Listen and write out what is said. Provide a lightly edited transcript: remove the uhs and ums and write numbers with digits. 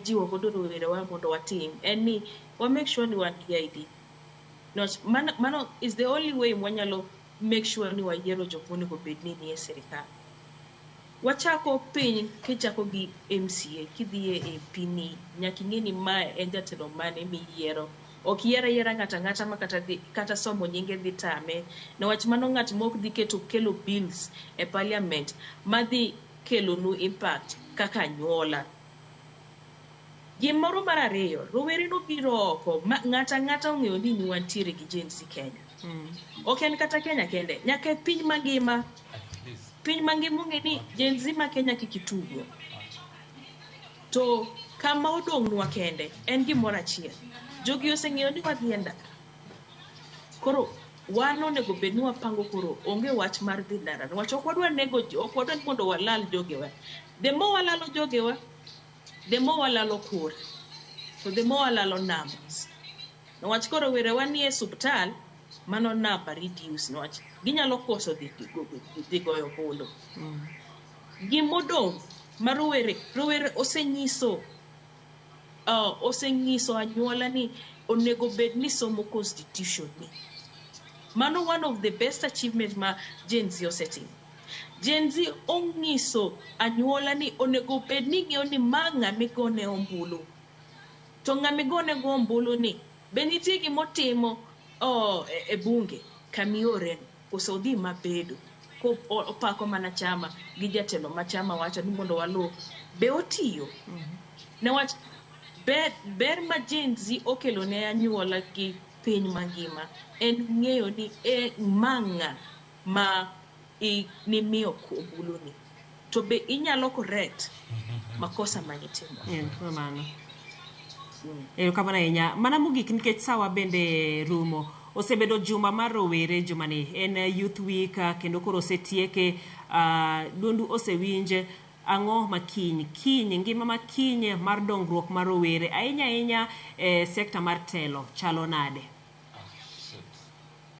jiwo godo rowerewa mondo watim en ni wa make sure ni wan gi ID. Mano is the only way mwanyalo make sure ni wayiero jok monego bed ni nie sirikal. Wachako piny kichako gi MCA kidhie e pini nyaka ing'e ni ma en jatelo mane miyiero. Ok yiera ng'ata ma kata somo nyinge dhi tame niwach mano ng'at mok dhi kelo bills e parliament madhi kelo nu impact kaka anyuola. Gimoro mar ariyo, rowere no biro oko ng'ata ong'eyo ni wantiere gi Gen Z Kenya. Ok en kata Kenya kende, nyaka piny mangima ong'e ni Gen Z ma Kenya kikitugo. To kama odong'nwa kende en gimoro achiel. Jogi oseng'eyo ni wadhienda. Koro wan onego bed ni wapango koro onge wach mar dhi ndara. Niwach ok wadwa ni mondo walal jogewa. The more walalo jogewa, the more walalo kura. So the more walalo numbers. Niwach koro werewa ni e subtal mano number reduce niwach ginyalo koso dhi goyo bolo. Gimodong' ma rowere osenyiso anyuola ni onego bed ni somo constitution ni. Mano one of the best achievements ma Gen Z osetimo. Gen Z ong'iso anyuola ni onego bed ni ng'eyo ni ma ng'amigone ombulu. To ng'amigone go ombulu ni be nitie gimotimo e bunge kamiore koso odhi mabedo ko opako mana chama gi jatelo ma chama wacho ni mondo walu be otiyo. Newach ber ma Gen Z okelo ne anyuola gi piny mangima en ng'eyo ni mang'a ma ni miyo ombulu ni to be inyalo correct makosa manitimo. Mano. Kamana inya mana mogik nikech sawa bende rumo. Osebedo juma mar rowere juma ni en Youth Week kendo koro osetieke duondu osewinje ang'o makiny ngima makiny mar dongruok mar rowere ahinya sekta mar telo chalo nade?